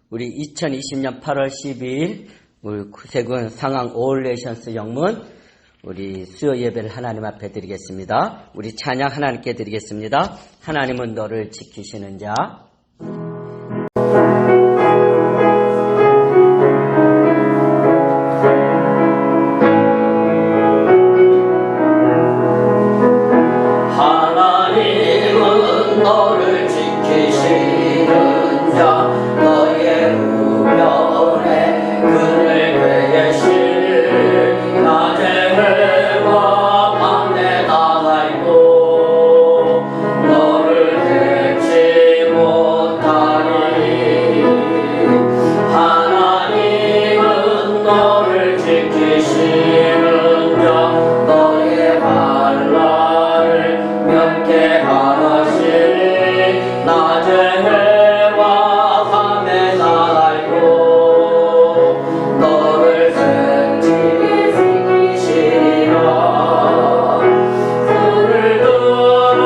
우리 2020년 8월 12일 우리 구세군 상황 오울레이션스 영문 우리 수요 예배를 하나님 앞에 드리겠습니다. 우리 찬양 하나님께 드리겠습니다. 하나님은 너를 지키시는 자. 하나님은 너를 지키시는 자, 너의 우편에 그늘 계실. 낮에 해와 밤에 나가있고 너를 해치 못하리. 하나님은 너를 지키시는 자, 너의 환난을 면케하시니. 낮에 해와 밤에 나가있고 너를 지키시리라. 손을 들어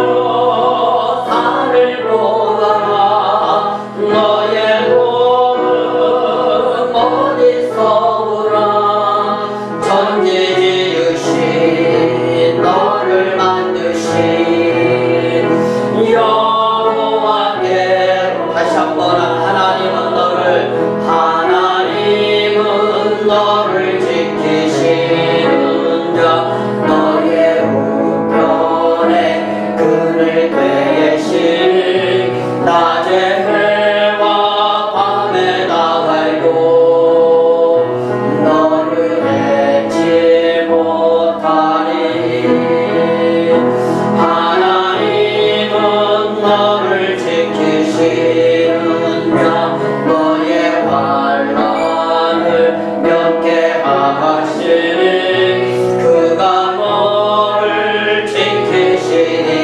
산을 보아라. 너의 몸은 어디서 오라. 천지 지으신 너를 만드신 여호와께로. 다시 한번 하나님은 너를 지키시는 자, 너의 우편에 그늘 되신. 낮에 해와 밤에 나가고 너를 해치 못하리. 하나님은 너를 지키시는 자, 너의 환난을 면케하시니. 그가 너를 지키시리라. 너의 출입을 지키시리라. 너를 들어 산을 보아라.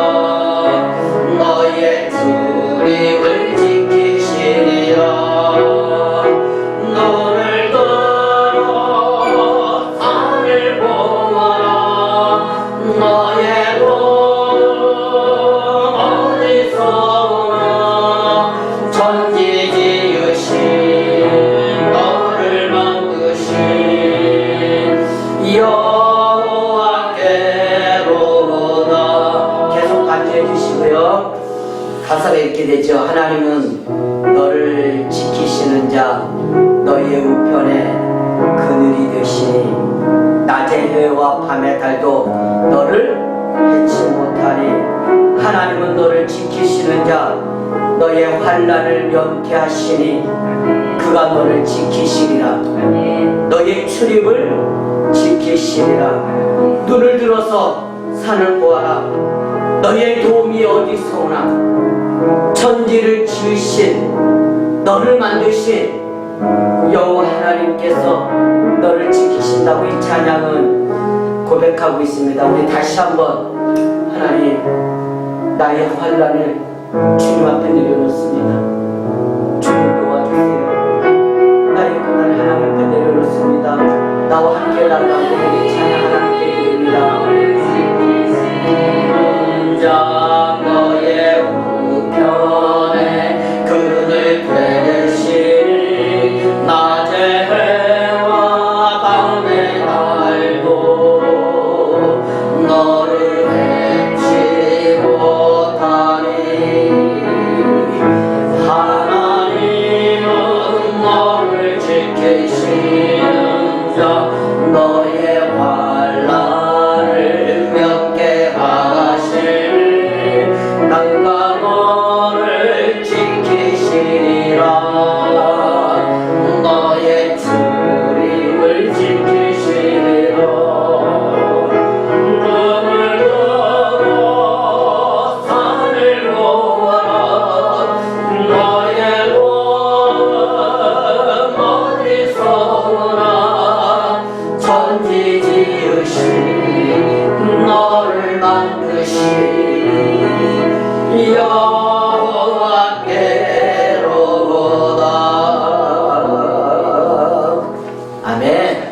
너의 어디서 오나. 천지 지으신 너를 만드신 여호와께로다. 계속 간주해 주시고요. 가사가 이렇게 되죠. 하나님은 너를 지키시는 자, 너의 우편에 그늘이 되시니. 낮의 해와 밤의 달도 너를 해치 못하니. 하나님은 너를 지키시는 자, 너의 환난을 면케하시니. 그가 너를 지키시리라. 너의 출입을 지키시리라. 눈을 들어서 산을 보아라. 너의 도움이 어디서 오나. 천지를 지으신 너를 만드신 여호와 하나님께서 너를 지키신다고 이 찬양은 고백하고 있습니다. 우리 다시 한번 하나님, 나의 환난을 주님 앞에 내려놓습니다. 주님 도와주세요. 나의 고난을 하나님 앞에 내려놓습니다. 나와 함께 나가고 우리 찬양 하나님께 드립니다. 자, 너의 우편에 그늘 되신. 낮에 해와 밤에 달도 너를 해치 못하니. 하나님은 너를 지키시는 자, 너의 환난을 면케하시니. 그가 너를 지키시리라. 너의 출입을 지키시리라. 눈을 들어 산을 보아라. 너의 몸 어디서 오나. 천지 지으신 너를 만드신 여호와께로다. 아멘.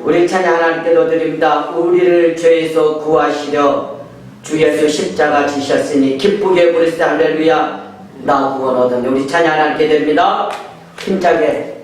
우리 찬양 하나님께 드립니다. 우리를 죄에서 구하시려 주 예수 십자가 지셨으니 기쁘게 부르시다. 할렐루야. 나 구원 얻었네. 우리 찬양 하나님께 드립니다. 힘차게.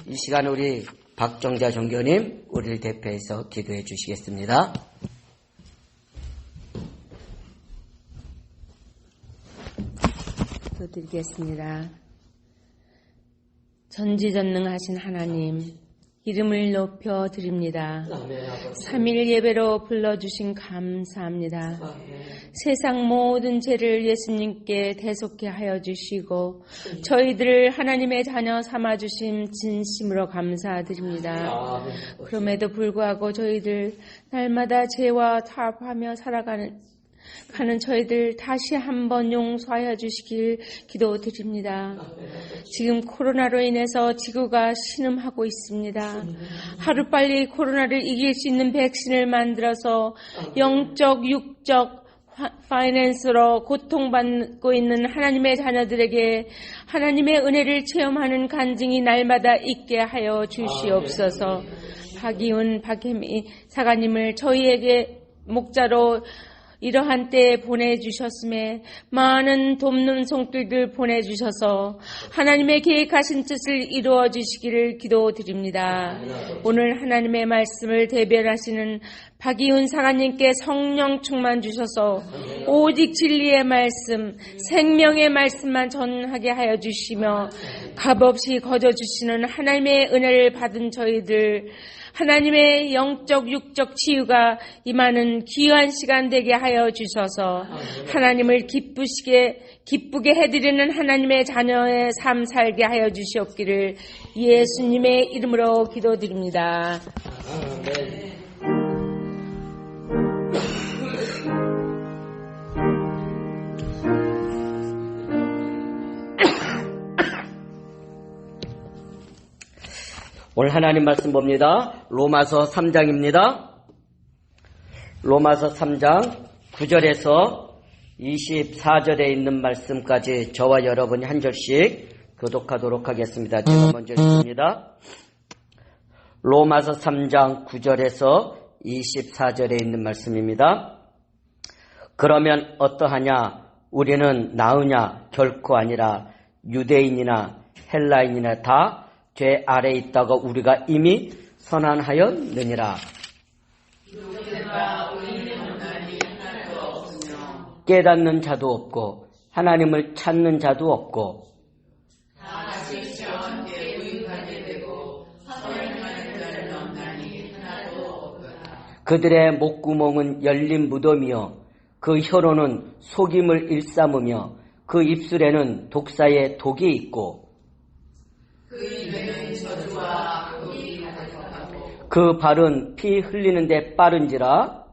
이 시간 우리 박정자 종교님 우리를 대표해서 기도해 주시겠습니다. 기도드리겠습니다. 전지전능하신 하나님, 이름을 높여 드립니다. 삼일 예배로 불러주신 감사합니다. 세상 모든 죄를 예수님께 대속케 하여 주시고 저희들을 하나님의 자녀 삼아주심 진심으로 감사드립니다. 그럼에도 불구하고 저희들 날마다 죄와 타협하며 살아가는 저희들 다시 한번 용서하여 주시길 기도드립니다. 지금 코로나로 인해서 지구가 신음하고 있습니다. 하루빨리 코로나를 이길 수 있는 백신을 만들어서 영적, 육적, 파이낸스로 고통받고 있는 하나님의 자녀들에게 하나님의 은혜를 체험하는 간증이 날마다 있게 하여 주시옵소서. 박이훈, 박혜미 사가님을 저희에게 목자로 이러한 때에 보내주셨음에 많은 돕는 손길들 보내주셔서 하나님의 계획하신 뜻을 이루어 주시기를 기도드립니다. 오늘 하나님의 말씀을 대변하시는 박이훈 사가님께 성령 충만 주셔서 오직 진리의 말씀, 생명의 말씀만 전하게 하여 주시며 값없이 거저주시는 하나님의 은혜를 받은 저희들 하나님의 영적 육적 치유가 임하는 귀한 시간 되게 하여 주셔서 하나님을 기쁘게 해드리는 하나님의 자녀의 삶 살게 하여 주시옵기를 예수님의 이름으로 기도드립니다. 아멘. 오늘 하나님 말씀 봅니다. 로마서 3장입니다. 로마서 3장 9절에서 24절에 있는 말씀까지 저와 여러분이 한 절씩 교독하도록 하겠습니다. 제가 먼저 읽습니다. 로마서 3장 9절에서 24절에 있는 말씀입니다. 그러면 어떠하냐? 우리는 나으냐? 결코 아니라 유대인이나 헬라인이나 다 죄 아래에 있다고 우리가 이미 선언하였느니라. 깨닫는 자도 없고 하나님을 찾는 자도 없고 그들의 목구멍은 열린 무덤이요 그 혀로는 속임을 일삼으며 그 입술에는 독사의 독이 있고 그 발은 피 흘리는데 빠른지라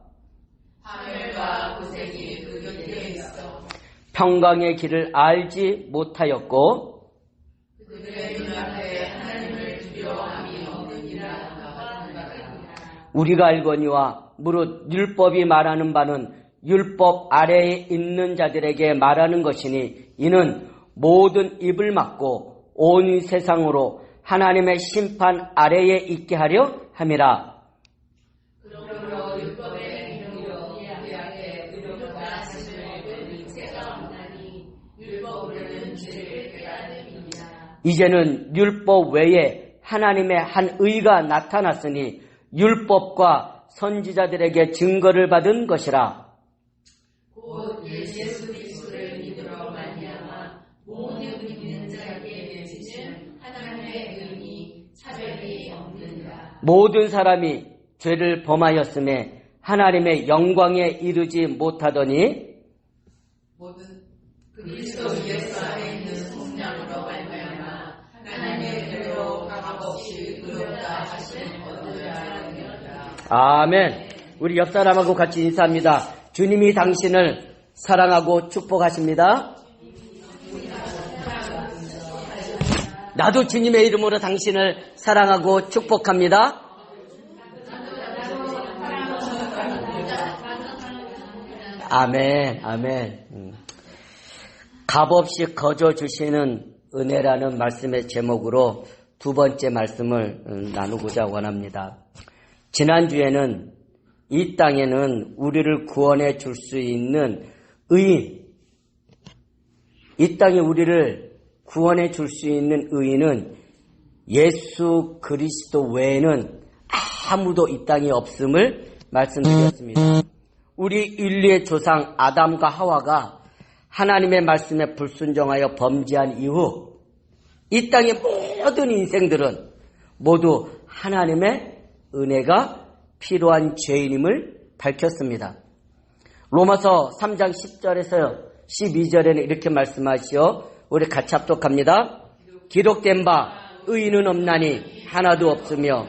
평강의 길을 알지 못하였고 우리가 알거니와 무릇 율법이 말하는 바는 율법 아래에 있는 자들에게 말하는 것이니 이는 모든 입을 막고 온 세상으로 하나님의 심판 아래에 있게 하려 함이라. 이제는 율법 외에 하나님의 한 의가 나타났으니 율법과 선지자들에게 증거를 받은 것이라. 곧 예수 그리스도를 믿으러 말미암아 모든 믿는 자에게 내지는 하나님의 의니 차별이 없느니라. 모든 사람이 죄를 범하였음에 하나님의 영광에 이르지 못하더니 모든 그리스도 예수 안에 있는 성령으로 말미암아 하나님의 은혜로 값없이 의롭다 하시는 얻으라. 아멘. 우리 옆 사람하고 같이 인사합니다. 주님이 당신을 사랑하고 축복하십니다. 나도 주님의 이름으로 당신을 사랑하고 축복합니다. 아멘, 아멘. 값없이 거저 주시는 은혜라는 말씀의 제목으로 두 번째 말씀을 나누고자 원합니다. 지난주에는 이 땅에는 우리를 구원해 줄 수 있는 의인, 이 땅에 우리를 구원해 줄 수 있는 의인은 예수 그리스도 외에는 아무도 이 땅에 없음을 말씀드렸습니다. 우리 인류의 조상 아담과 하와가 하나님의 말씀에 불순종하여 범죄한 이후 이 땅의 모든 인생들은 모두 하나님의 은혜가 필요한 죄인임을 밝혔습니다. 로마서 3장 10절에서 12절에는 이렇게 말씀하시오. 우리 같이 합독합니다. 기록된 바 의인은 없나니 하나도 없으며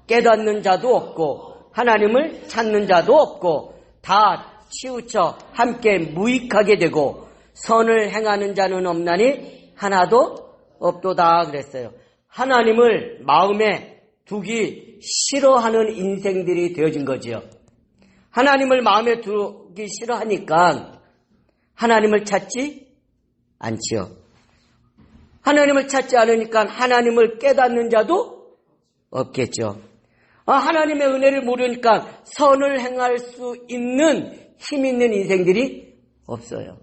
깨닫는 자도 없고 하나님을 찾는 자도 없고 다 치우쳐 함께 무익하게 되고 선을 행하는 자는 없나니 하나도 없도다 그랬어요. 하나님을 마음에 두기 싫어하는 인생들이 되어진 거지요. 하나님을 마음에 두기 싫어하니까 하나님을 찾지 않지요. 하나님을 찾지 않으니까 하나님을 깨닫는 자도 없겠죠. 하나님의 은혜를 모르니까 선을 행할 수 있는 힘 있는 인생들이 없어요.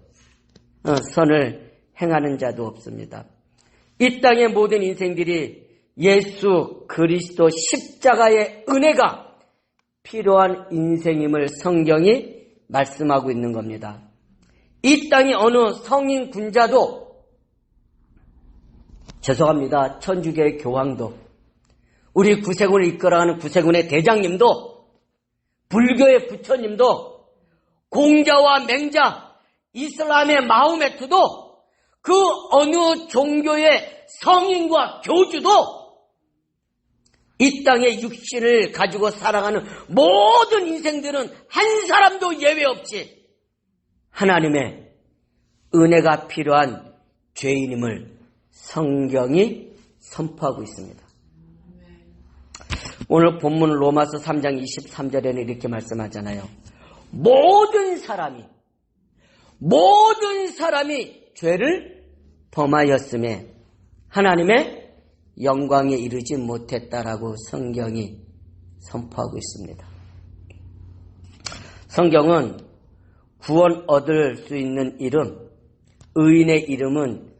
선을 행하는 자도 없습니다. 이 땅의 모든 인생들이 예수 그리스도 십자가의 은혜가 필요한 인생임을 성경이 말씀하고 있는 겁니다. 이 땅의 어느 성인 군자도, 죄송합니다, 천주교의 교황도, 우리 구세군을 이끌어가는 구세군의 대장님도, 불교의 부처님도, 공자와 맹자, 이슬람의 마호메트도, 그 어느 종교의 성인과 교주도 이 땅의 육신을 가지고 살아가는 모든 인생들은 한 사람도 예외 없이 하나님의 은혜가 필요한 죄인임을 성경이 선포하고 있습니다. 오늘 본문 로마서 3장 23절에는 이렇게 말씀하잖아요. 모든 사람이 죄를 범하였음에 하나님의 영광에 이르지 못했다라고 성경이 선포하고 있습니다. 성경은 구원 얻을 수 있는 이름, 의인의 이름은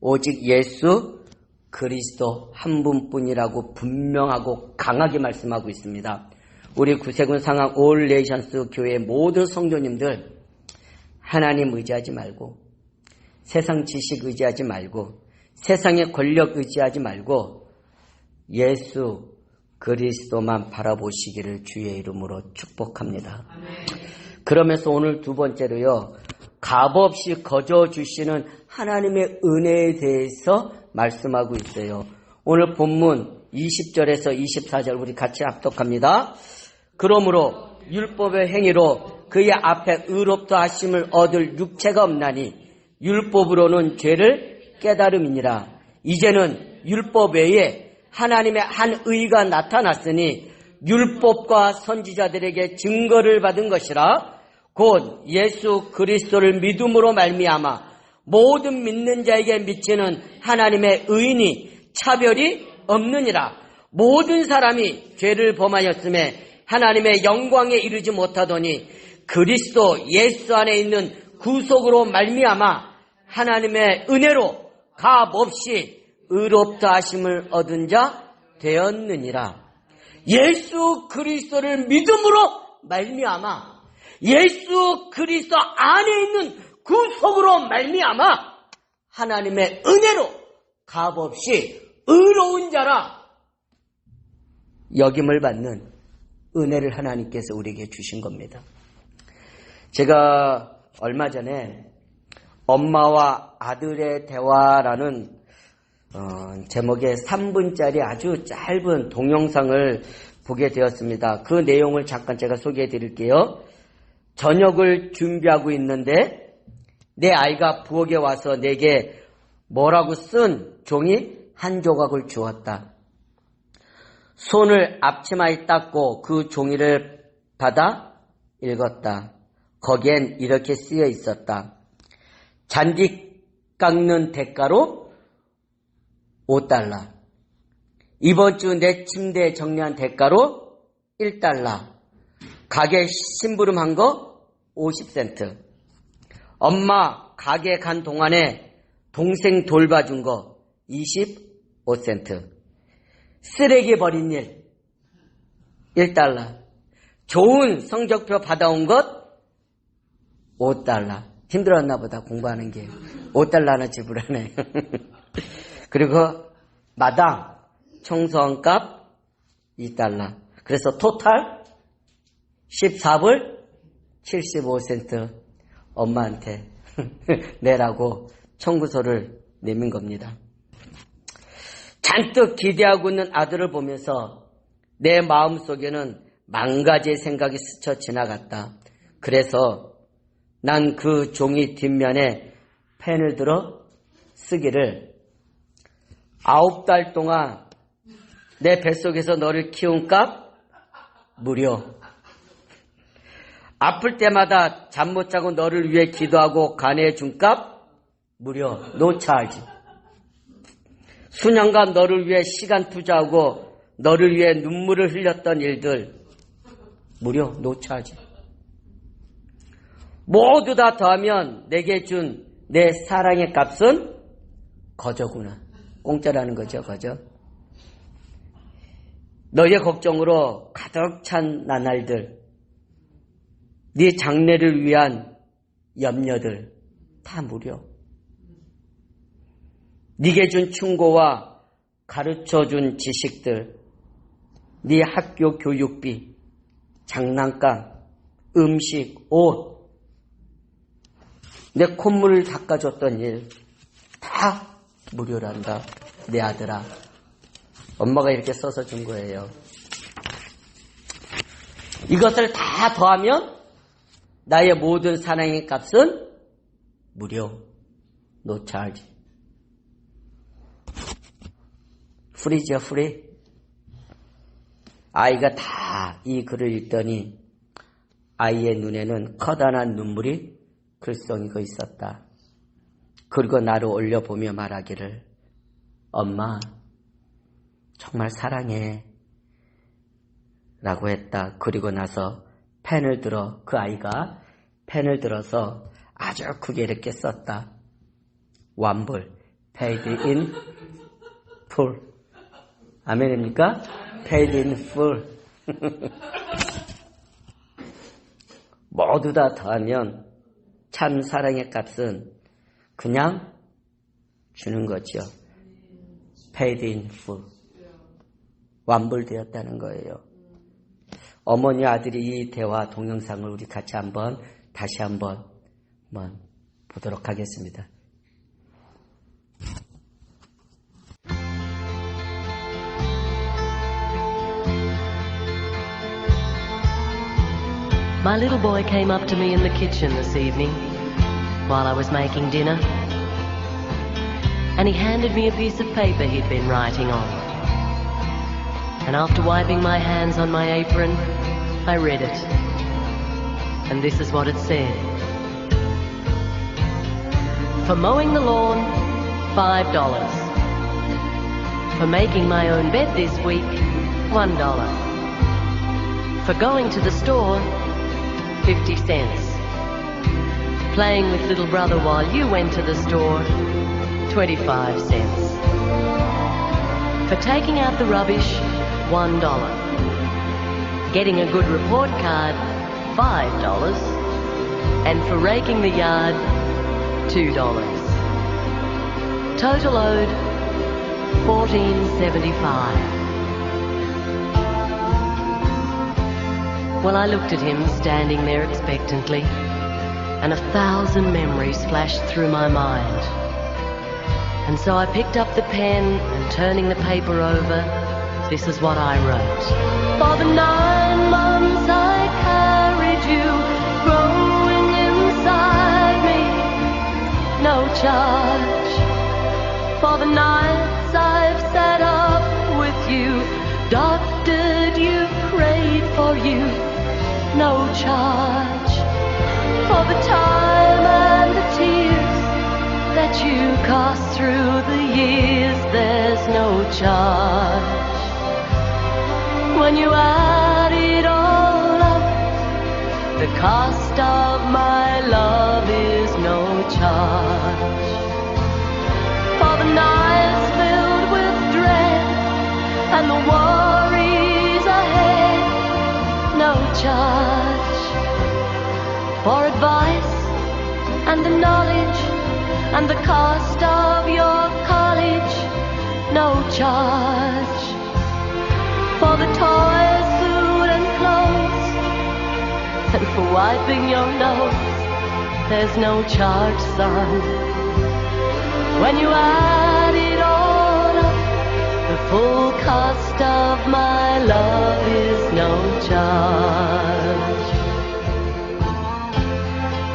오직 예수 그리스도 한 분뿐이라고 분명하고 강하게 말씀하고 있습니다. 우리 구세군 상암 올 네이션스 교회 모든 성도님들, 하나님 의지하지 말고, 세상 지식 의지하지 말고, 세상의 권력 의지하지 말고 예수 그리스도만 바라보시기를 주의 이름으로 축복합니다. 그러면서 오늘 두 번째로요, 값없이 거저 주시는 하나님의 은혜에 대해서 말씀하고 있어요. 오늘 본문 20절에서 24절 우리 같이 합독합니다. 그러므로 율법의 행위로 그의 앞에 의롭다 하심을 얻을 육체가 없나니 율법으로는 죄를 깨달음이니라. 이제는 율법 외에 하나님의 한 의가 나타났으니 율법과 선지자들에게 증거를 받은 것이라. 곧 예수 그리스도를 믿음으로 말미암아 모든 믿는 자에게 미치는 하나님의 의인이 차별이 없느니라. 모든 사람이 죄를 범하였음에 하나님의 영광에 이르지 못하더니 그리스도 예수 안에 있는 구속으로 말미암아 하나님의 은혜로 값없이 의롭다 하심을 얻은 자 되었느니라. 예수 그리스도를 믿음으로 말미암아 예수 그리스도 안에 있는 구속으로 말미암아 하나님의 은혜로 값없이 의로운 자라 여김을 받는 은혜를 하나님께서 우리에게 주신 겁니다. 제가 얼마 전에 엄마와 아들의 대화라는 제목의 3분짜리 아주 짧은 동영상을 보게 되었습니다. 그 내용을 잠깐 제가 소개해 드릴게요. 저녁을 준비하고 있는데 내 아이가 부엌에 와서 내게 뭐라고 쓴 종이 한 조각을 주었다. 손을 앞치마에 닦고 그 종이를 받아 읽었다. 거기엔 이렇게 쓰여 있었다. 잔디 깎는 대가로 $5. 이번 주 내 침대 정리한 대가로 $1. 가게 심부름한 거 50센트. 엄마 가게 간 동안에 동생 돌봐준 거 25센트. 쓰레기 버린 일 $1. 좋은 성적표 받아온 것 $5. 힘들었나 보다 공부하는 게. $5나 지불하네. 그리고 마당 청소한 값 $2. 그래서 토탈 14불 75센트 엄마한테 내라고 청구서를 내민 겁니다. 잔뜩 기대하고 있는 아들을 보면서 내 마음속에는 만 가지의 생각이 스쳐 지나갔다. 그래서 난 그 종이 뒷면에 펜을 들어 쓰기를 9달 동안 내 뱃속에서 너를 키운 값 무료. 아플 때마다 잠 못 자고 너를 위해 기도하고 간해해 준 값 무료. 노 차지. 수년간 너를 위해 시간 투자하고 너를 위해 눈물을 흘렸던 일들 무료. 노 차지. 모두 다 더하면 내게 준 내 사랑의 값은 거저구나. 공짜라는 거죠. 거저. 너의 걱정으로 가득 찬 나날들, 네 장래를 위한 염려들 다 무료. 네게 준 충고와 가르쳐준 지식들, 네 학교 교육비, 장난감, 음식, 옷, 내 콧물을 닦아줬던 일 다 무료란다. 내 아들아. 엄마가 이렇게 써서 준 거예요. 이것을 다 더하면 나의 모든 사랑의 값은 무료. No charge. 프리죠, 프리. 아이가 다 이 글을 읽더니 아이의 눈에는 커다란 눈물이 글썽이고 있었다. 그리고 나를 올려보며 말하기를 엄마 정말 사랑해 라고 했다. 그리고 나서 펜을 들어 그 아이가 펜을 들어서 아주 크게 이렇게 썼다. 완불 paid in full. 아멘입니까? paid in full. 모두 다 더하면 참 사랑의 값은 그냥 주는 거죠. paid in full. 완불되었다는 거예요. 어머니 아들이 이 대화 동영상을 우리 같이 다시 한번 보도록 하겠습니다. My little boy came up to me in the kitchen this evening while I was making dinner, and he handed me a piece of paper he'd been writing on. And after wiping my hands on my apron, I read it. And this is what it said. For mowing the lawn, $5. For making my own bed this week, $1. For going to the store, 50 cents. Playing with little brother while you went to the store, 25 cents. For taking out the rubbish, $1. Getting a good report card, $5. And for raking the yard, $2. Total owed, $14.75. Well, I looked at him standing there expectantly, and 1,000 memories flashed through my mind. And so I picked up the pen and turning the paper over, this is what I wrote. For the 9 months I carried you, growing inside me, no charge. For the nights I've sat up with you, doctored you, prayed for you, no charge. For the time and the tears that you cost through the years, there's no charge. When you add it all up, the cost of my love is no charge. For the nights filled with dread and the worries ahead, no charge. For advice and the knowledge and the cost of your college, no charge. For the toys, food and clothes, and for wiping your nose, there's no charge, son. When you add it all up, the full cost of my love is no charge.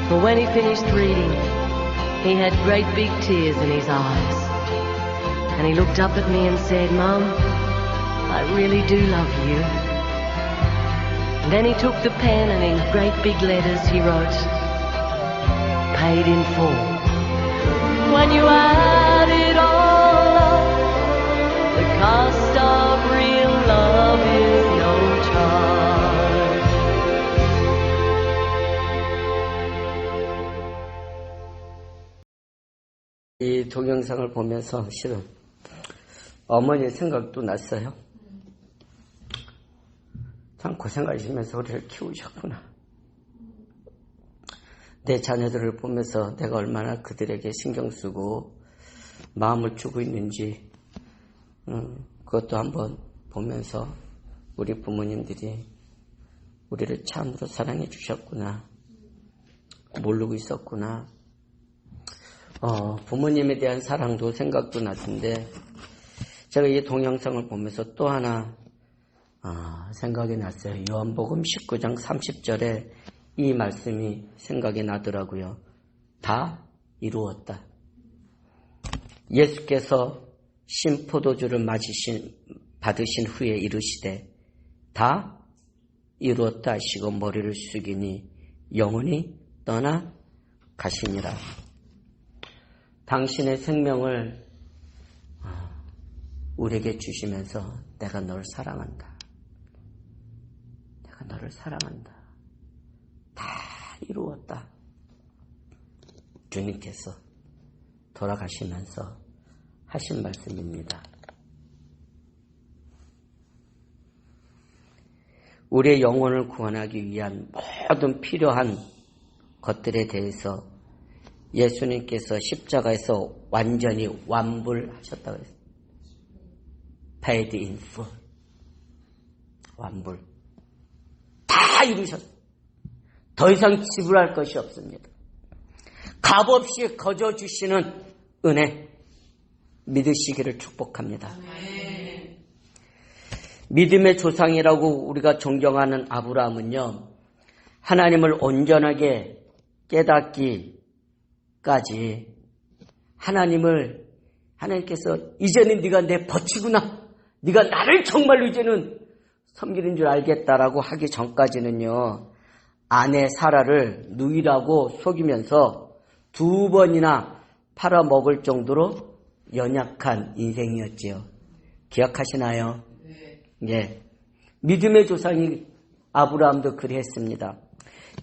But when he finished reading, he had great big tears in his eyes. And he looked up at me and said, Mum, I really do love you. And then he took the pen and in great big letters he wrote, paid in full. When you add it all up, the cost of real love is no charge. 이 동영상을 보면서 실은 어머니의 생각도 났어요. 참 고생하시면서 우리를 키우셨구나. 내 자녀들을 보면서 내가 얼마나 그들에게 신경 쓰고 마음을 주고 있는지 그것도 한번 보면서 우리 부모님들이 우리를 참으로 사랑해 주셨구나. 모르고 있었구나. 부모님에 대한 사랑도 생각도 났는데 제가 이 동영상을 보면서 또 하나 생각이 났어요. 요한복음 19장 30절에 이 말씀이 생각이 나더라고요. 다 이루었다. 예수께서 신포도주를 받으신 후에 이르시되 다 이루었다 하시고 머리를 숙이니 영혼이 떠나 가시니라. 당신의 생명을 우리에게 주시면서 내가 너를 사랑한다. 내가 너를 사랑한다. 다 이루었다. 주님께서 돌아가시면서 하신 말씀입니다. 우리의 영혼을 구원하기 위한 모든 필요한 것들에 대해서 예수님께서 십자가에서 완전히 완불하셨다고 했어요. Paid in full. 완불. 다 이루셨어요. 더 이상 지불할 것이 없습니다. 값없이 거저 주시는 은혜 믿으시기를 축복합니다. 믿음의 조상이라고 우리가 존경하는 아브라함은요, 하나님을 온전하게 깨닫기까지 하나님께서 이제는 네가 내 벗이구나, 네가 나를 정말로 이제는 섬기는 줄 알겠다라고 하기 전까지는요, 아내 사라를 누이라고 속이면서 2번이나 팔아먹을 정도로 연약한 인생이었지요. 기억하시나요? 예. 믿음의 조상이 아브라함도 그랬습니다.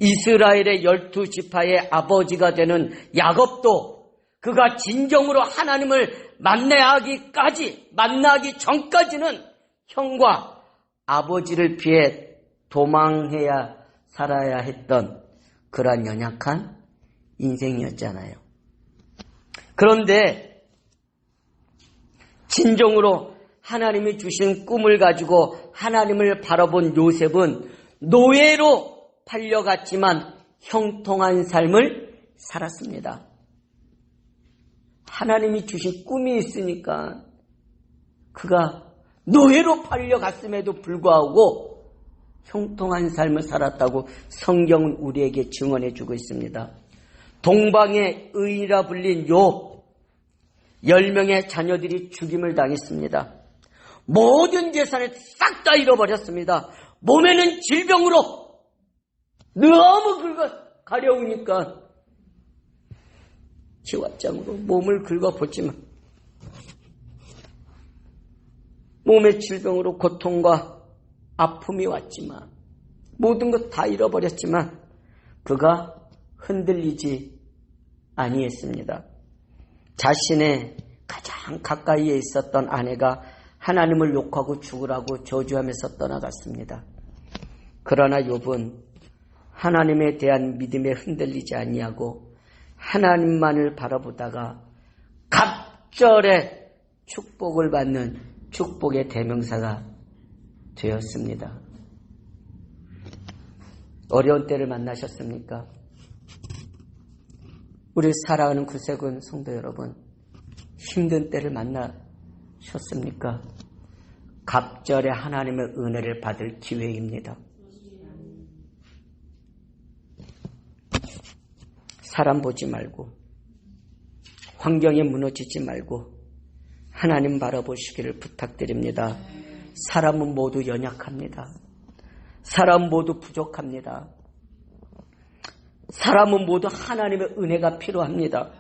이스라엘의 12지파의 아버지가 되는 야곱도 그가 진정으로 하나님을 만나기 전까지는 형과 아버지를 피해 도망해야 살아야 했던 그러한 연약한 인생이었잖아요. 그런데 진정으로 하나님이 주신 꿈을 가지고 하나님을 바라본 요셉은 노예로 팔려갔지만 형통한 삶을 살았습니다. 하나님이 주신 꿈이 있으니까 그가 노예로 팔려갔음에도 불구하고 형통한 삶을 살았다고 성경은 우리에게 증언해 주고 있습니다. 동방의 의인이라 불린 욥 10명의 자녀들이 죽임을 당했습니다. 모든 재산을 싹 다 잃어버렸습니다. 몸에는 질병으로 너무 가려우니까 지왓장으로 몸을 긁어보지만 몸의 질병으로 고통과 아픔이 왔지만 모든 것 다 잃어버렸지만 그가 흔들리지 아니했습니다. 자신의 가장 가까이에 있었던 아내가 하나님을 욕하고 죽으라고 저주하면서 떠나갔습니다. 그러나 욥은 하나님에 대한 믿음에 흔들리지 아니하고 하나님만을 바라보다가 갑절에 축복을 받는 축복의 대명사가 되었습니다. 어려운 때를 만나셨습니까? 우리 사랑하는 구세군 성도 여러분, 힘든 때를 만나셨습니까? 갑절에 하나님의 은혜를 받을 기회입니다. 사람 보지 말고 환경에 무너지지 말고 하나님 바라보시기를 부탁드립니다. 사람은 모두 연약합니다. 사람 모두 부족합니다. 사람은 모두 하나님의 은혜가 필요합니다.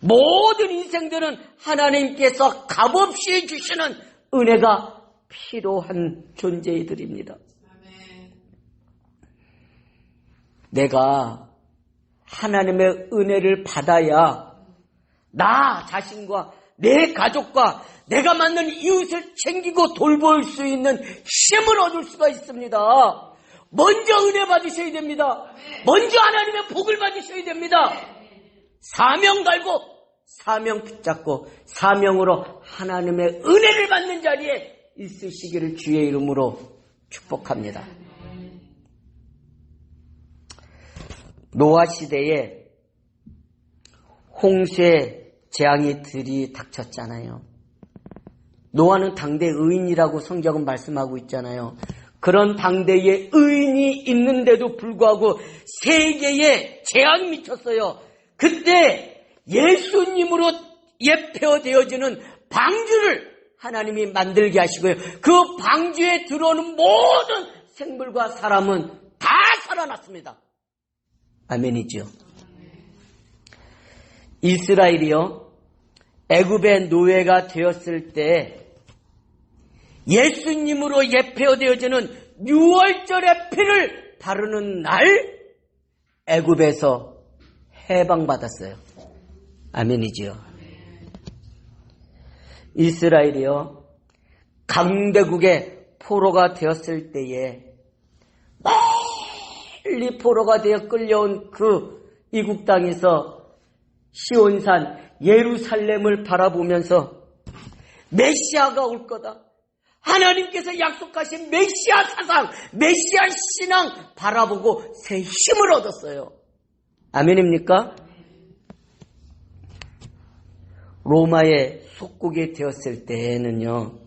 모든 인생들은 하나님께서 값없이 주시는 은혜가 필요한 존재들입니다. 내가 하나님의 은혜를 받아야 나 자신과 내 가족과 내가 만난 이웃을 챙기고 돌볼 수 있는 힘을 얻을 수가 있습니다. 먼저 은혜 받으셔야 됩니다. 먼저 하나님의 복을 받으셔야 됩니다. 사명 갈고 사명 붙잡고 사명으로 하나님의 은혜를 받는 자리에 있으시기를 주의 이름으로 축복합니다. 노아 시대에 홍수의 재앙이 들이닥쳤잖아요. 노아는 당대 의인이라고 성경은 말씀하고 있잖아요. 그런 당대에 의인이 있는데도 불구하고 세계에 재앙이 미쳤어요. 그때 예수님으로 예표되어지는 방주를 하나님이 만들게 하시고요. 그 방주에 들어오는 모든 생물과 사람은 다 살아났습니다. 아멘이죠. 이스라엘이요, 애굽의 노예가 되었을 때 예수님으로 예표되어지는 6월절의 피를 바르는 날 애굽에서 해방받았어요. 아멘이지요. 이스라엘이요, 강대국의 포로가 되었을 때에 멀리 포로가 되어 끌려온 그 이국 땅에서 시온산 예루살렘을 바라보면서 메시아가 올 거다, 하나님께서 약속하신 메시아 사상, 메시아 신앙 바라보고 새 힘을 얻었어요. 아멘입니까? 로마의 속국이 되었을 때에는요,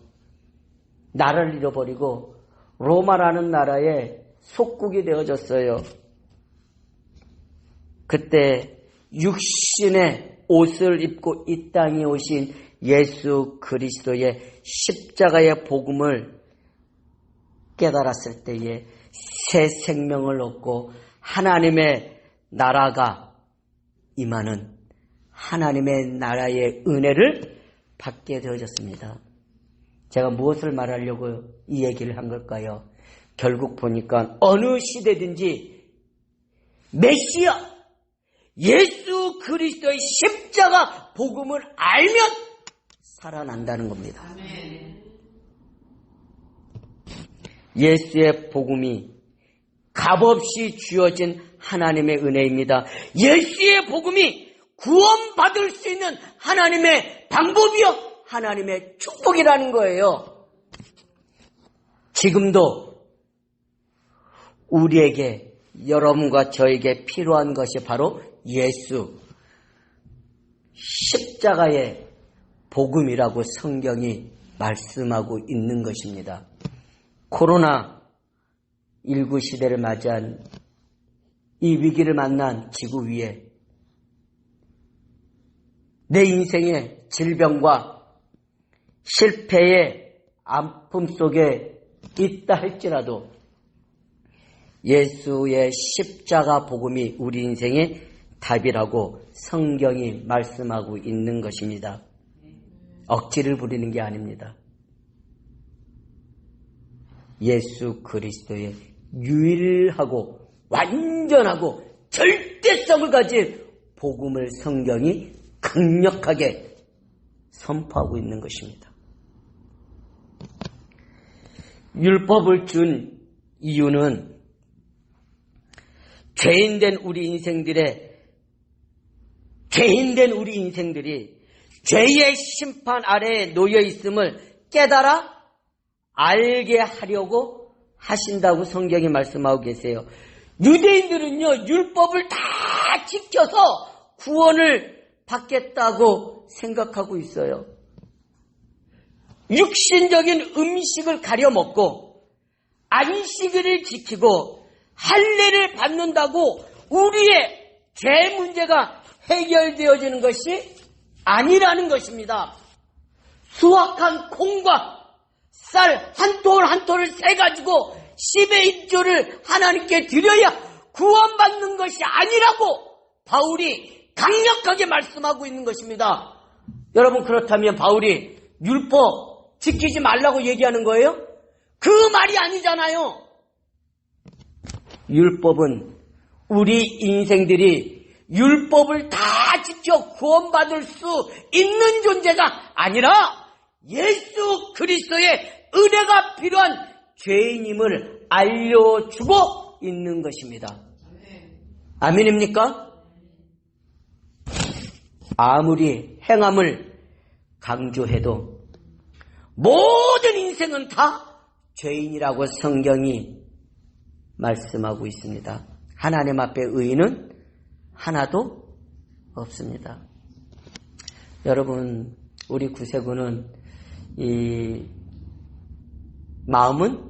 나라를 잃어버리고 로마라는 나라의 속국이 되어졌어요. 그때 육신의 옷을 입고 이 땅에 오신 예수 그리스도의 십자가의 복음을 깨달았을 때에 새 생명을 얻고 하나님의 나라가 임하는 하나님의 나라의 은혜를 받게 되어졌습니다. 제가 무엇을 말하려고 이 얘기를 한 걸까요? 결국 보니까 어느 시대든지 메시아 예수 그리스도의 십자가 복음을 알면 살아난다는 겁니다. 예수의 복음이 값없이 주어진 하나님의 은혜입니다. 예수의 복음이 구원받을 수 있는 하나님의 방법이요, 하나님의 축복이라는 거예요. 지금도 우리에게, 여러분과 저에게 필요한 것이 바로 예수 십자가의 복음이라고 성경이 말씀하고 있는 것입니다. 코로나19 시대를 맞이한 이 위기를 만난 지구 위에 내 인생의 질병과 실패의 아픔 속에 있다 할지라도 예수의 십자가 복음이 우리 인생의 답이라고 성경이 말씀하고 있는 것입니다. 억지를 부리는 게 아닙니다. 예수 그리스도의 유일하고 완전하고 절대성을 가진 복음을 성경이 강력하게 선포하고 있는 것입니다. 율법을 준 이유는 죄인된 우리 인생들이 죄의 심판 아래에 놓여 있음을 깨달아 알게 하려고 하신다고 성경이 말씀하고 계세요. 유대인들은요, 율법을 다 지켜서 구원을 받겠다고 생각하고 있어요. 육신적인 음식을 가려 먹고 안식일을 지키고 할례를 받는다고 우리의 죄 문제가 해결되어지는 것이 아니라는 것입니다. 수확한 콩과 쌀 한 톨 한 톨을 세가지고 10의 1조를 하나님께 드려야 구원받는 것이 아니라고 바울이 강력하게 말씀하고 있는 것입니다. 여러분, 그렇다면 바울이 율법 지키지 말라고 얘기하는 거예요? 그 말이 아니잖아요. 율법은 우리 인생들이 율법을 다 지켜 구원받을 수 있는 존재가 아니라 예수 그리스도의 은혜가 필요한 죄인임을 알려주고 있는 것입니다. 아멘입니까? 아무리 행함을 강조해도 모든 인생은 다 죄인이라고 성경이 말씀하고 있습니다. 하나님 앞에 의인은 하나도 없습니다. 여러분, 우리 구세군은 이 마음은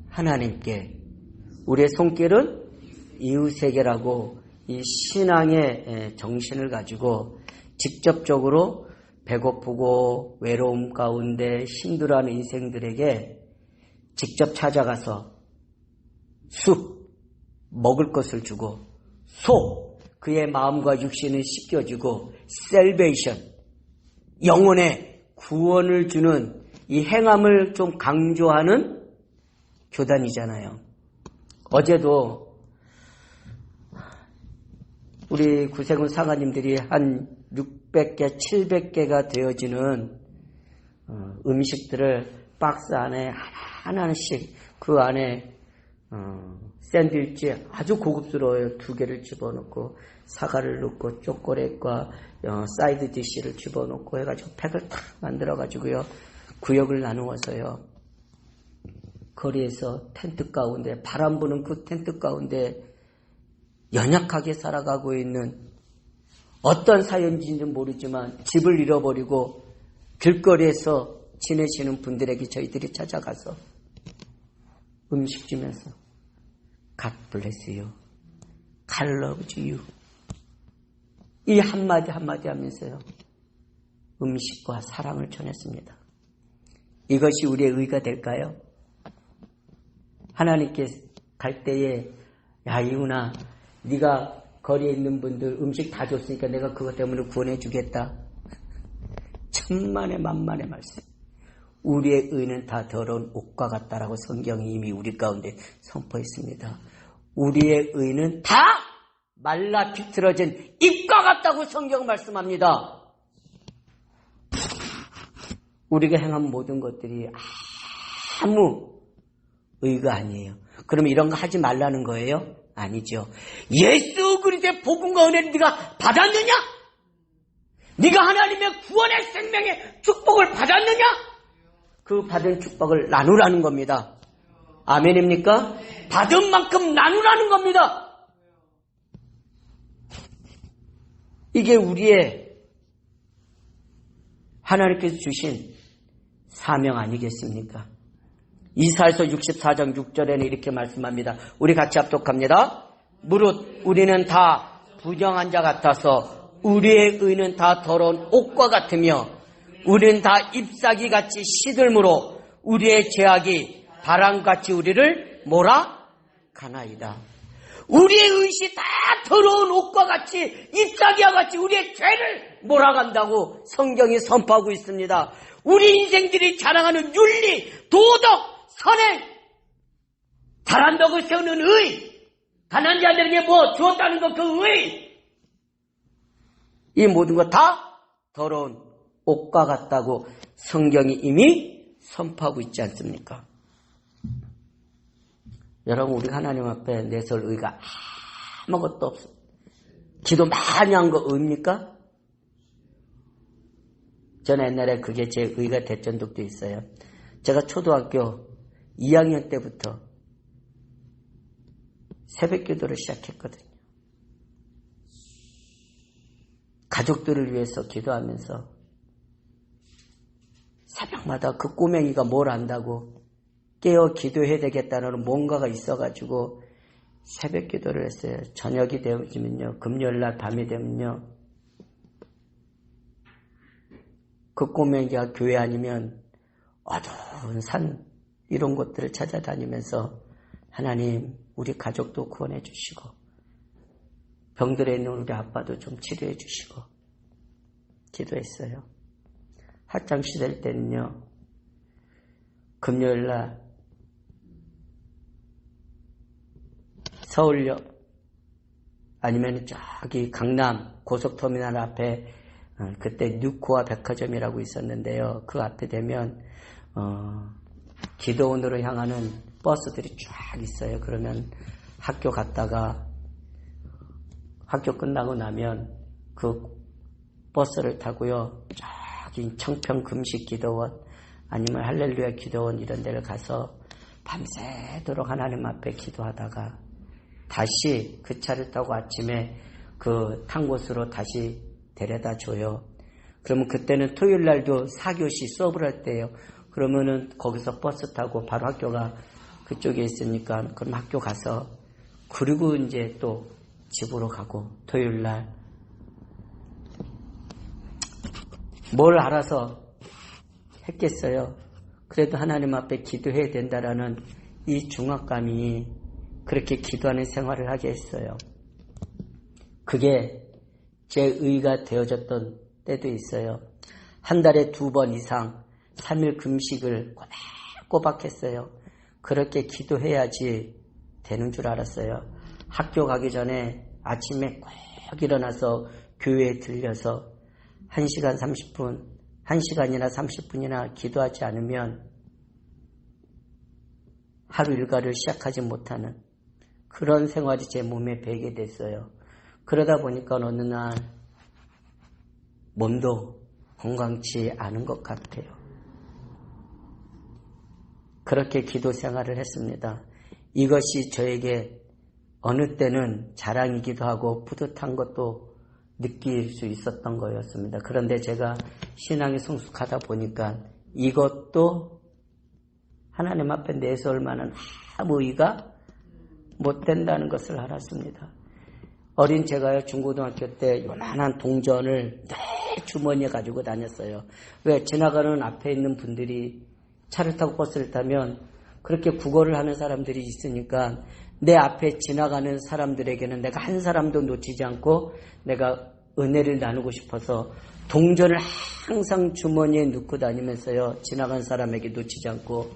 하나님께, 우리의 손길은 이웃에게라고 이 신앙의 정신을 가지고 직접적으로 배고프고 외로움 가운데 힘들어하는 인생들에게 직접 찾아가서 숲, 먹을 것을 주고 소, 그의 마음과 육신을 씻겨주고 셀베이션, 영혼의 구원을 주는 이 행함을 좀 강조하는 교단이잖아요. 어제도 우리 구세군 상하님들이 한 600개, 700개가 되어지는 음식들을 박스 안에 하나씩 그 안에 샌드위치 아주 고급스러워요. 2개를 집어넣고 사과를 넣고 초콜릿과 사이드 디시를 집어넣고 해가지고 팩을 탁 만들어가지고요. 구역을 나누어서요. 거리에서 텐트 가운데 바람 부는 그 텐트 가운데 연약하게 살아가고 있는 어떤 사연인지는 모르지만 집을 잃어버리고 길거리에서 지내시는 분들에게 저희들이 찾아가서 음식 주면서 God bless you, God loves you 이 한마디 한마디 하면서요 음식과 사랑을 전했습니다. 이것이 우리의 의가 될까요? 하나님께 갈 때에 야 이훈아 네가 거리에 있는 분들 음식 다 줬으니까 내가 그것 때문에 구원해 주겠다. 천만의 만만의 말씀. 우리의 의는 다 더러운 옷과 같다라고 성경이 이미 우리 가운데 선포했습니다. 우리의 의는 다 말라 비틀어진 입과 같다고 성경 말씀합니다. 우리가 행한 모든 것들이 아무 의가 아니에요. 그럼 이런 거 하지 말라는 거예요? 아니죠. 예수 그리스도의 복음과 은혜를 네가 받았느냐? 네가 하나님의 구원의 생명의 축복을 받았느냐? 그 받은 축복을 나누라는 겁니다. 아멘입니까? 받은 만큼 나누라는 겁니다. 이게 우리의 하나님께서 주신 사명 아니겠습니까? 이사야서 64장 6절에는 이렇게 말씀합니다. 우리 같이 합독합니다. 무릇 우리는 다 부정한 자 같아서 우리의 의는 다 더러운 옷과 같으며 우리는 다 잎사귀같이 시들므로 우리의 죄악이 바람같이 우리를 몰아가나이다. 우리의 의시 다 더러운 옷과 같이 잎사귀와 같이 우리의 죄를 몰아간다고 성경이 선포하고 있습니다. 우리 인생들이 자랑하는 윤리, 도덕, 선행, 잘한다고 세우는 의, 가난한 자들에게 뭐 주었다는 것 그 의, 이 모든 것 다 더러운 옷과 같다고 성경이 이미 선포하고 있지 않습니까? 여러분 우리 하나님 앞에 내설 의가 아무것도 없습니다. 기도 많이 한 거 의입니까? 저는 옛날에 그게 제 의가 됐던 적도 있어요. 제가 초등학교 2학년 때부터 새벽 기도를 시작했거든요. 가족들을 위해서 기도하면서 새벽마다 그 꼬맹이가 뭘 안다고 깨어 기도해야 되겠다는 뭔가가 있어가지고 새벽 기도를 했어요. 저녁이 되면요, 금요일날 밤이 되면요, 그 꼬맹이가 교회 아니면 어두운 산 이런 곳들을 찾아다니면서 하나님 우리 가족도 구원해 주시고 병들에 있는 우리 아빠도 좀 치료해 주시고 기도했어요. 학창시절 때는요, 금요일날 서울역 아니면 저기 강남 고속터미널 앞에 그때 뉴코아 백화점이라고 있었는데요. 그 앞에 되면 기도원으로 향하는 버스들이 쫙 있어요. 그러면 학교 갔다가 학교 끝나고 나면 그 버스를 타고요, 저기 청평 금식 기도원 아니면 할렐루야 기도원 이런 데를 가서 밤새도록 하나님 앞에 기도하다가 다시 그 차를 타고 아침에 그 탄 곳으로 다시 데려다 줘요. 그러면 그때는 토요일 날도 4교시 수업을 할 때예요. 그러면은 거기서 버스 타고 바로 학교가 그쪽에 있으니까 그럼 학교 가서 그리고 이제 또 집으로 가고 토요일 날 뭘 알아서 했겠어요. 그래도 하나님 앞에 기도해야 된다라는 이 중압감이 그렇게 기도하는 생활을 하게 했어요. 그게 제 의가 되어졌던 때도 있어요. 한 달에 2번 이상 3일 금식을 꼬박꼬박 했어요. 그렇게 기도해야지 되는 줄 알았어요. 학교 가기 전에 아침에 꼭 일어나서 교회에 들려서 1시간 30분, 1시간이나 30분이나 기도하지 않으면 하루 일과를 시작하지 못하는 그런 생활이 제 몸에 배게 됐어요. 그러다 보니까 어느 날 몸도 건강치 않은 것 같아요. 그렇게 기도 생활을 했습니다. 이것이 저에게 어느 때는 자랑이기도 하고 뿌듯한 것도 느낄 수 있었던 거였습니다. 그런데 제가 신앙이 성숙하다 보니까 이것도 하나님 앞에 내세울 만한 아무 의의가 못 된다는 것을 알았습니다. 어린 제가요, 중고등학교 때 요만한 동전을 늘 주머니에 가지고 다녔어요. 왜? 지나가는 앞에 있는 분들이 차를 타고 버스를 타면 그렇게 국어를 하는 사람들이 있으니까 내 앞에 지나가는 사람들에게는 내가 한 사람도 놓치지 않고 내가 은혜를 나누고 싶어서 동전을 항상 주머니에 넣고 다니면서요, 지나간 사람에게 놓치지 않고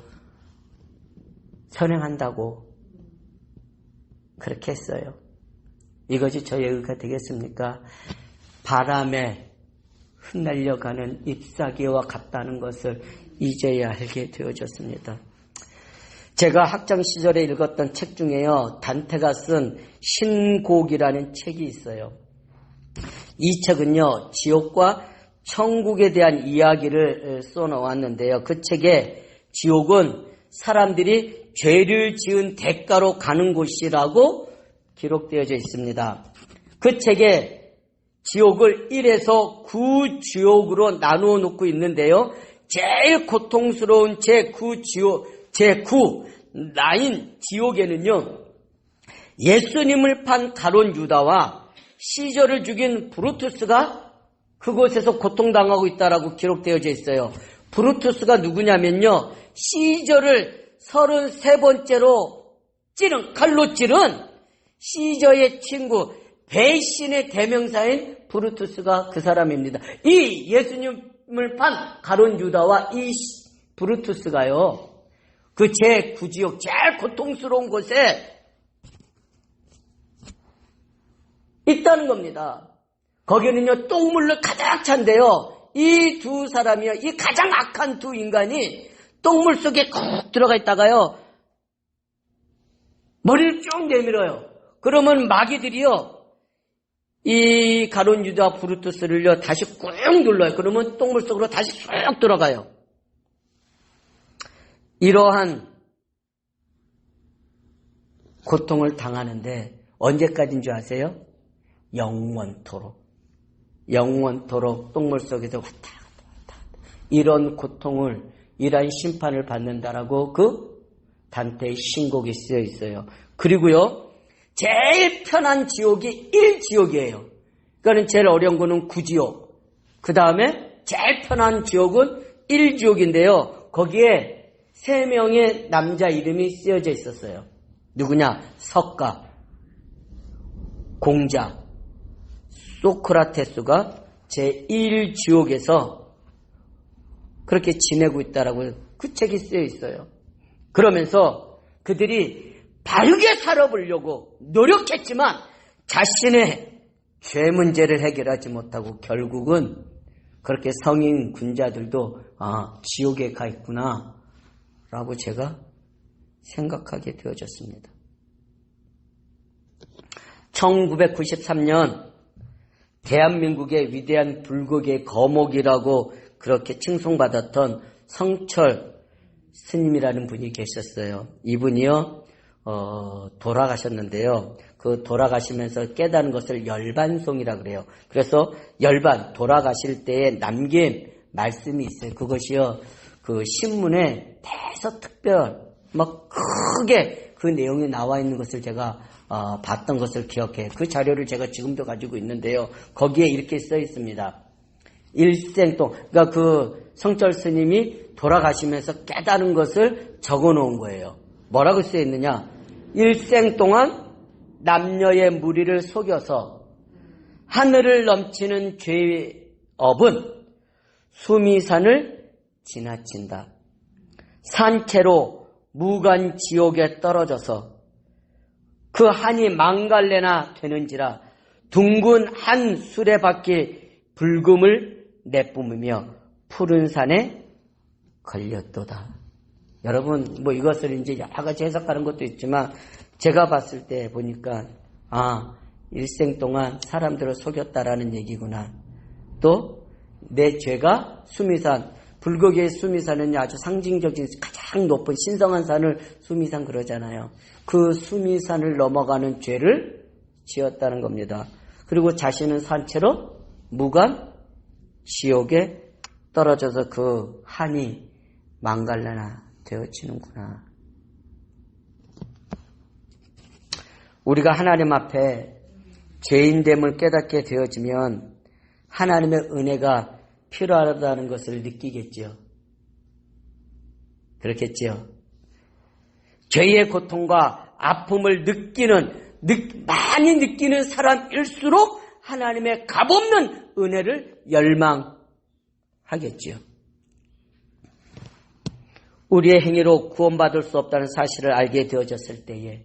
선행한다고 그렇게 했어요. 이것이 저의 의가 되겠습니까? 바람에 흩날려가는 잎사귀와 같다는 것을 이제야 알게 되어졌습니다. 제가 학창 시절에 읽었던 책 중에요, 단테가 쓴 신곡이라는 책이 있어요. 이 책은요, 지옥과 천국에 대한 이야기를 써놓았는데요. 그 책에 지옥은 사람들이 죄를 지은 대가로 가는 곳이라고 기록되어져 있습니다. 그 책에 지옥을 1에서 9 지옥으로 나누어 놓고 있는데요. 제일 고통스러운 제9 지옥에는요, 예수님을 판 가룟 유다와 시저를 죽인 브루투스가 그곳에서 고통당하고 있다라고 기록되어져 있어요. 브루투스가 누구냐면요, 시저를 33번째로 칼로 찌른 시저의 친구, 배신의 대명사인 브루투스가 그 사람입니다. 이 예수님을 판 가룟 유다와 이 브루투스가요, 그 제9지옥 제일 고통스러운 곳에 있다는 겁니다. 거기는요, 똥물로 가득 찬데요, 이 두 사람이요, 이 가장 악한 두 인간이 똥물 속에 콕 들어가 있다가요, 머리를 쭉 내밀어요. 그러면 마귀들이요, 이 가룟 유다 브루투스를요, 다시 꾹 눌러요. 그러면 똥물 속으로 다시 쑥 들어가요. 이러한 고통을 당하는데 언제까지인 줄 아세요? 영원토록. 영원토록 똥물 속에서 왔다 갔다. 이런 고통을, 이러한 심판을 받는다라고 그 단테의 신곡이 쓰여 있어요. 그리고요, 제일 편한 지옥이 1지옥이에요. 그러니까 제일 어려운 거는 9지옥. 그 다음에 제일 편한 지옥은 1지옥인데요. 거기에 3명의 남자 이름이 쓰여져 있었어요. 누구냐? 석가, 공자, 소크라테스가 제1지옥에서 그렇게 지내고 있다라고 그 책이 쓰여 있어요. 그러면서 그들이 바르게 살아보려고 노력했지만 자신의 죄 문제를 해결하지 못하고 결국은 그렇게 성인 군자들도 지옥에 가 있구나 라고 제가 생각하게 되어졌습니다. 1993년 대한민국의 위대한 불국의 거목이라고 그렇게 칭송받았던 성철 스님이라는 분이 계셨어요. 이분이요, 돌아가셨는데요. 그 돌아가시면서 깨달은 것을 열반송이라 그래요. 그래서 돌아가실 때에 남긴 말씀이 있어요. 그것이요, 그 신문에 대서 특별 크게 그 내용이 나와 있는 것을 제가 봤던 것을 기억해요. 그 자료를 제가 지금도 가지고 있는데요. 거기에 이렇게 써 있습니다. 일생동. 그러니까 그 성철 스님이 돌아가시면서 깨달은 것을 적어 놓은 거예요. 뭐라고 쓰여 있느냐? 일생 동안 남녀의 무리를 속여서 하늘을 넘치는 죄의 업은 수미산을 지나친다. 산채로 무간 지옥에 떨어져서 그 한이 망갈래나 되는지라 둥근 한 수레바퀴 불금을 내뿜으며 푸른 산에 걸렸도다. 여러분, 뭐 이것을 이제 여러 가지 해석하는 것도 있지만 제가 봤을 때 보니까 일생 동안 사람들을 속였다라는 얘기구나. 또 내 죄가 수미산, 불교계의 수미산은 아주 상징적인 가장 높은 신성한 산을 수미산 그러잖아요. 그 수미산을 넘어가는 죄를 지었다는 겁니다. 그리고 자신은 산채로 무간 지옥에 떨어져서 그 한이 망갈래나 되어지는구나. 우리가 하나님 앞에 죄인됨을 깨닫게 되어지면 하나님의 은혜가 필요하다는 것을 느끼겠지요. 그렇겠지요. 죄의 고통과 아픔을 많이 느끼는 사람일수록 하나님의 값없는 은혜를 열망하겠지요. 우리의 행위로 구원받을 수 없다는 사실을 알게 되어졌을 때에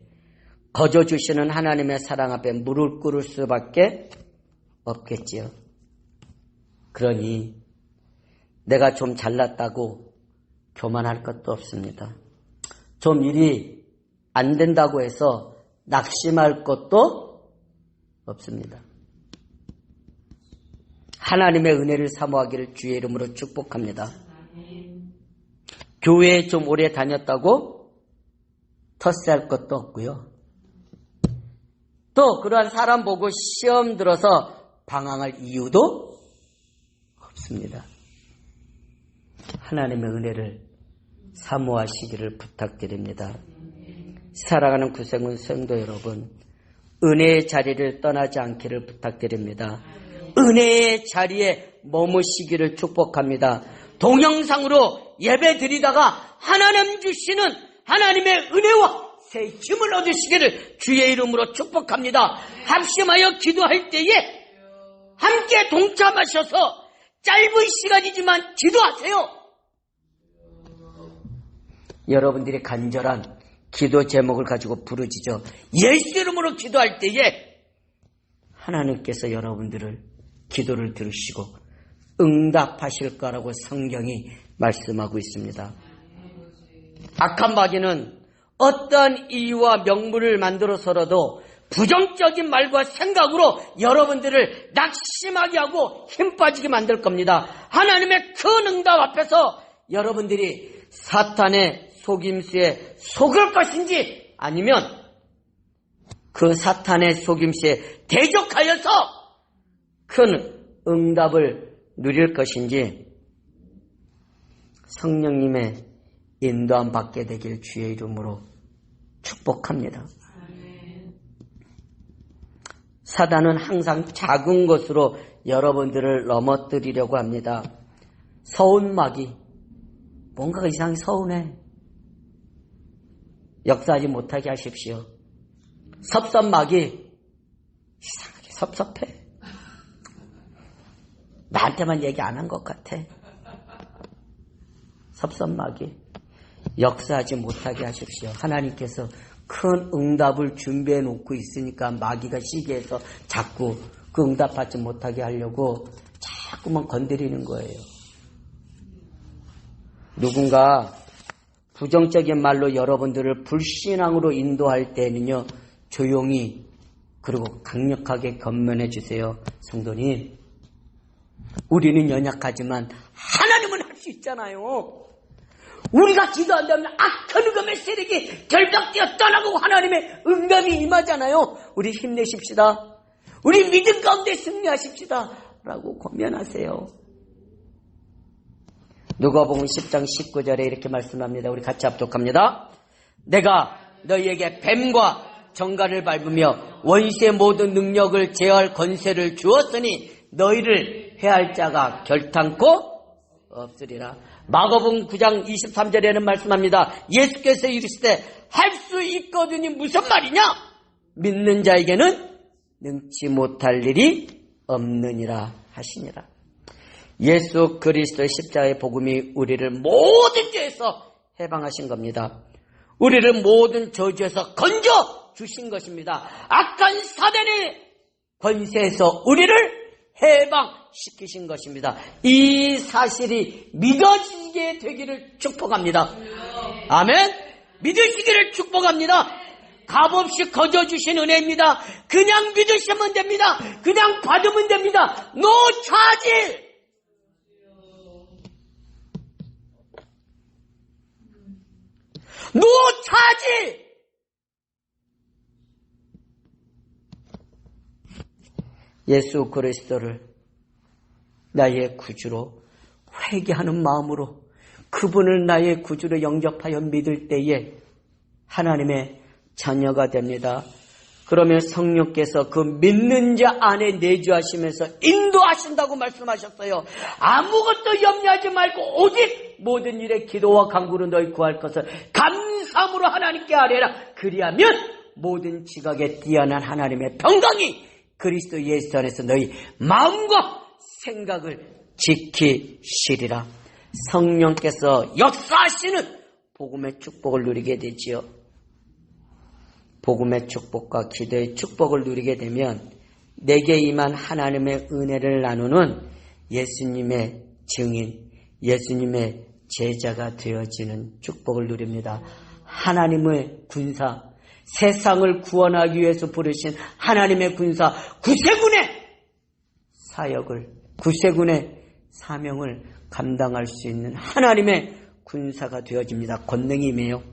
거저 주시는 하나님의 사랑 앞에 무릎 꿇을 수밖에 없겠지요. 그러니 내가 좀 잘났다고 교만할 것도 없습니다. 좀 일이 안 된다고 해서 낙심할 것도 없습니다. 하나님의 은혜를 사모하기를 주의 이름으로 축복합니다. 교회에 좀 오래 다녔다고 텃세할 것도 없고요. 또 그러한 사람 보고 시험 들어서 방황할 이유도 없습니다. 하나님의 은혜를 사모하시기를 부탁드립니다. 사랑하는 구세군 성도 여러분, 은혜의 자리를 떠나지 않기를 부탁드립니다. 은혜의 자리에 머무시기를 축복합니다. 동영상으로 예배 드리다가 하나님 주시는 하나님의 은혜와 새 힘을 얻으시기를 주의 이름으로 축복합니다. 합심하여 기도할 때에 함께 동참하셔서 짧은 시간이지만 기도하세요. 여러분들이 간절한 기도 제목을 가지고 부르짖어 예수 이름으로 기도할 때에 하나님께서 여러분들을 기도를 들으시고 응답하실 거라고 성경이 말씀하고 있습니다. 악한 마귀는 어떠한 이유와 명분을 만들어서라도 부정적인 말과 생각으로 여러분들을 낙심하게 하고 힘 빠지게 만들 겁니다. 하나님의 큰 응답 앞에서 여러분들이 사탄의 속임수에 속을 것인지 아니면 그 사탄의 속임수에 대적하여서 큰 응답을 누릴 것인지 성령님의 인도함 받게 되길 주의 이름으로 축복합니다. 사단은 항상 작은 것으로 여러분들을 넘어뜨리려고 합니다. 서운마귀, 뭔가가 이상하게 서운해. 역사하지 못하게 하십시오. 섭섭마귀, 이상하게 섭섭해. 나한테만 얘기 안 한 것 같아. 섭섭마귀, 역사하지 못하게 하십시오. 하나님께서 큰 응답을 준비해 놓고 있으니까 마귀가 시기해서 자꾸 그 응답 받지 못하게 하려고 자꾸만 건드리는 거예요. 누군가 부정적인 말로 여러분들을 불신앙으로 인도할 때는요, 조용히 그리고 강력하게 권면해 주세요. 성도님, 우리는 연약하지만 하나님은 할 수 있잖아요. 우리가 기도한다면 악한 흑암의 세력이 결박되어 떠나고 하나님의 응답이 임하잖아요. 우리 힘내십시다. 우리 믿음 가운데 승리하십시다. 라고 권면하세요. 누가복음 10장 19절에 이렇게 말씀합니다. 우리 같이 합독합니다. 내가 너희에게 뱀과 정갈을 밟으며 원수의 모든 능력을 제어할 권세를 주었으니 너희를 해할 자가 결탄코 없으리라. 마가복음 9장 23절에는 말씀합니다. 예수께서 이르시되 할 수 있거든이 무슨 말이냐? 믿는 자에게는 능치 못할 일이 없느니라 하시니라. 예수 그리스도의 십자가의 복음이 우리를 모든 죄에서 해방하신 겁니다. 우리를 모든 저주에서 건져 주신 것입니다. 악한 사단의 권세에서 우리를 해방시키신 것입니다. 이 사실이 믿어지게 되기를 축복합니다. 아멘. 믿으시기를 축복합니다. 값없이 거저주신 은혜입니다. 그냥 믿으시면 됩니다. 그냥 받으면 됩니다. 노 차질. 노 차질. 예수 그리스도를 나의 구주로 회개하는 마음으로 그분을 나의 구주로 영접하여 믿을 때에 하나님의 자녀가 됩니다. 그러면 성령께서 그 믿는 자 안에 내주하시면서 인도하신다고 말씀하셨어요. 아무것도 염려하지 말고 오직 모든 일에 기도와 간구로 너희 구할 것을 감사함으로 하나님께 아뢰라. 그리하면 모든 지각에 뛰어난 하나님의 평강이 그리스도 예수 안에서 너희 마음과 생각을 지키시리라. 성령께서 역사하시는 복음의 축복을 누리게 되지요. 복음의 축복과 기도의 축복을 누리게 되면 내게 임한 하나님의 은혜를 나누는 예수님의 증인, 예수님의 제자가 되어지는 축복을 누립니다. 하나님의 군사, 세상을 구원하기 위해서 부르신 하나님의 군사, 구세군의 사역을, 구세군의 사명을 감당할 수 있는 하나님의 군사가 되어집니다. 권능이 임해요.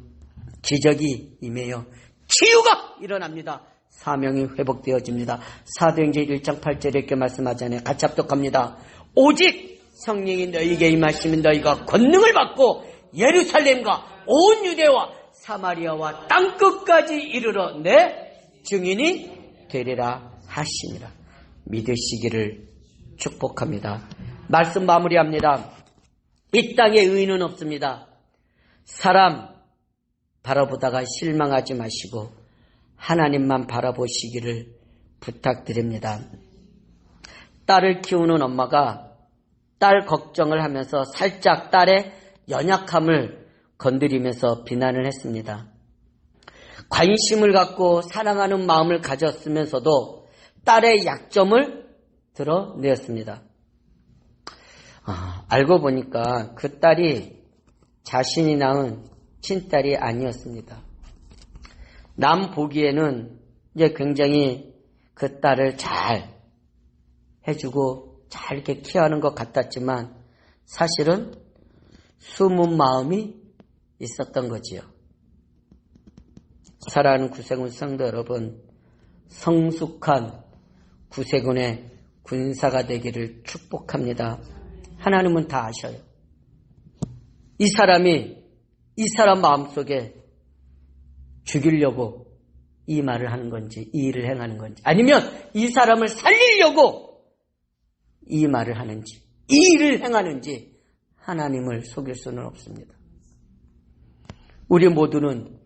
기적이 임해요. 치유가 일어납니다. 사명이 회복되어집니다. 사도행전 1장 8절에 이렇게 말씀하잖아요. 같이 합독합니다. 오직 성령이 너희에게 임하시면 너희가 권능을 받고 예루살렘과 온 유대와 사마리아와 땅끝까지 이르러 내 증인이 되리라 하시니라. 믿으시기를 축복합니다. 말씀 마무리합니다. 이 땅에 의인은 없습니다. 사람 바라보다가 실망하지 마시고 하나님만 바라보시기를 부탁드립니다. 딸을 키우는 엄마가 딸 걱정을 하면서 살짝 딸의 연약함을 건드리면서 비난을 했습니다. 관심을 갖고 사랑하는 마음을 가졌으면서도 딸의 약점을 드러내었습니다. 알고 보니까 그 딸이 자신이 낳은 친딸이 아니었습니다. 남 보기에는 이제 굉장히 그 딸을 잘 해주고 잘 이렇게 케어하는 것 같았지만 사실은 숨은 마음이 있었던 거지요. 사랑하는 구세군 성도 여러분, 성숙한 구세군의 군사가 되기를 축복합니다. 하나님은 다 아셔요. 이 사람 마음속에 죽이려고 이 말을 하는 건지 이 일을 행하는 건지 아니면 이 사람을 살리려고 이 말을 하는지 이 일을 행하는지 하나님을 속일 수는 없습니다. 우리 모두는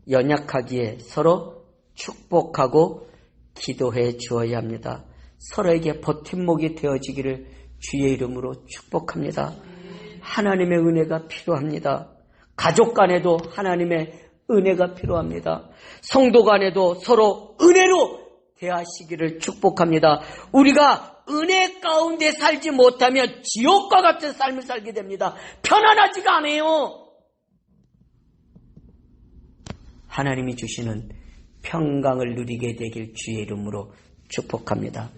연약하기에 서로 축복하고 기도해 주어야 합니다. 서로에게 버팀목이 되어지기를 주의 이름으로 축복합니다. 하나님의 은혜가 필요합니다. 가족 간에도 하나님의 은혜가 필요합니다. 성도 간에도 서로 은혜로 대하시기를 축복합니다. 우리가 은혜 가운데 살지 못하면 지옥과 같은 삶을 살게 됩니다. 편안하지가 않아요. 하나님이 주시는 평강을 누리게 되길 주의 이름으로 축복합니다.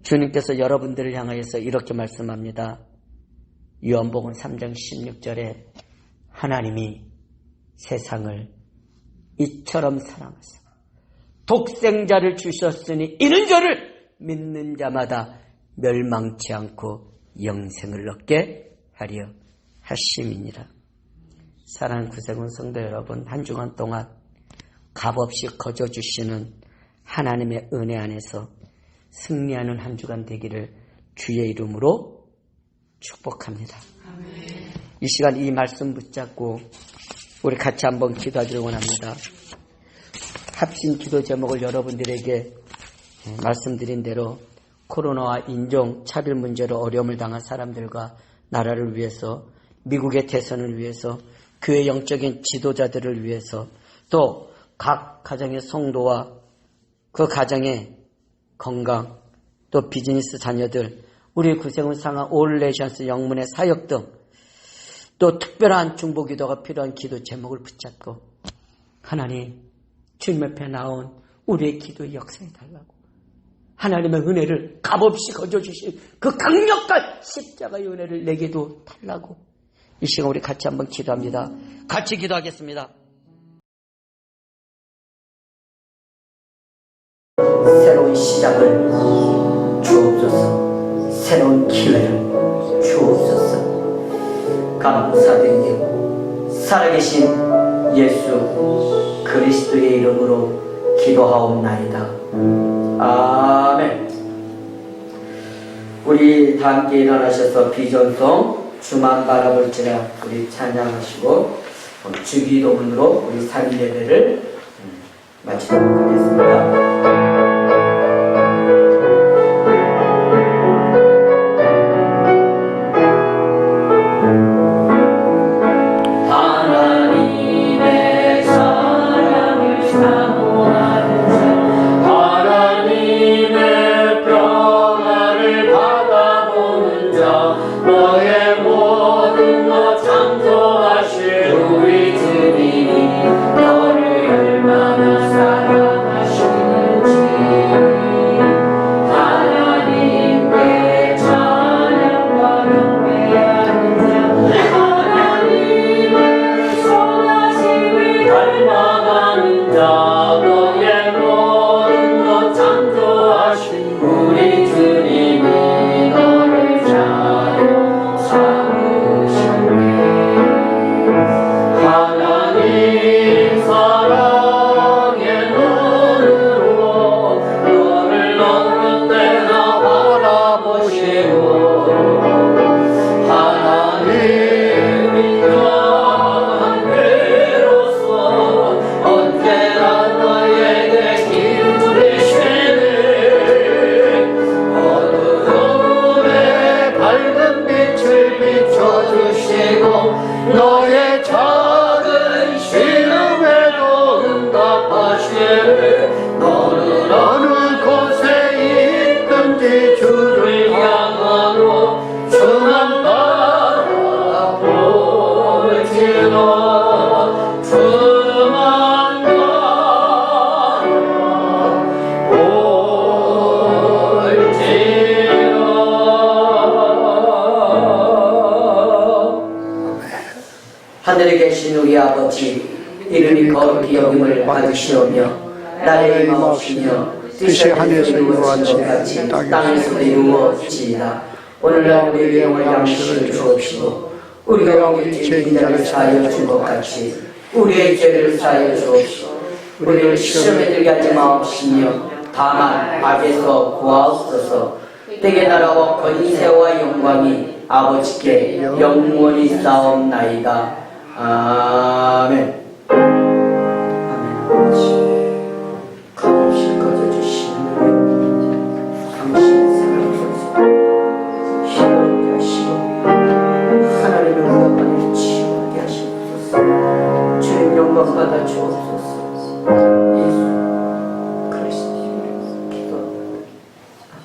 주님께서 여러분들을 향하여서 이렇게 말씀합니다. 요한복음 3장 16절에 하나님이 세상을 이처럼 사랑하사 독생자를 주셨으니 이는 저를 믿는 자마다 멸망치 않고 영생을 얻게 하려 하심이니라. 사랑하는 구세군 성도 여러분, 한 주간 동안 값없이 거저주시는 하나님의 은혜 안에서 승리하는 한 주간 되기를 주의 이름으로 축복합니다. 이 시간 이 말씀 붙잡고 우리 같이 한번 기도하기를 원합니다. 합심 기도 제목을 여러분들에게 말씀드린 대로 코로나와 인종 차별 문제로 어려움을 당한 사람들과 나라를 위해서, 미국의 대선을 위해서, 교회 영적인 지도자들을 위해서, 또 각 가정의 성도와 그 가정의 건강, 또 비즈니스 자녀들, 우리 구세군 상하 올레이션스 영문의 사역 등 또 특별한 중보기도가 필요한 기도 제목을 붙잡고 하나님, 주님 앞에 나온 우리의 기도에 역사해달라고, 하나님의 은혜를 값없이 거저주신 그 강력한 십자가의 은혜를 내게도 달라고, 이 시간 우리 같이 한번 기도합니다. 같이 기도하겠습니다. 새로운 시작을 주옵소서. 새로운 기회를 주옵소서. 감사드리고 살아계신 예수 그리스도의 이름으로 기도하옵나이다. 아멘. 우리 다 함께 일어나셔서 비전송 주만 바라볼지라 우리 찬양하시고 주기도문으로 우리 3일 예배를 마치도록 하겠습니다. 하늘에 계신 우리 아버지, 이름이 거룩히 여김을 받으시오며 나의 임하옵시며 뜻이 하늘에서 이루어진 것 같이 땅에서도 이루어지이다. 오늘날 우리에게 양식을 주옵시고 우리가 우리 죄인 자를 사하여 준 것 같이 우리의 죄를 사하여 주옵시고 우리를 시험에 들게 하지 마옵시며 다만 악에서 구하옵소서. 때의 나라와 권세와 영광이 아버지께 영원히 싸움나이다. 아멘. 아멘.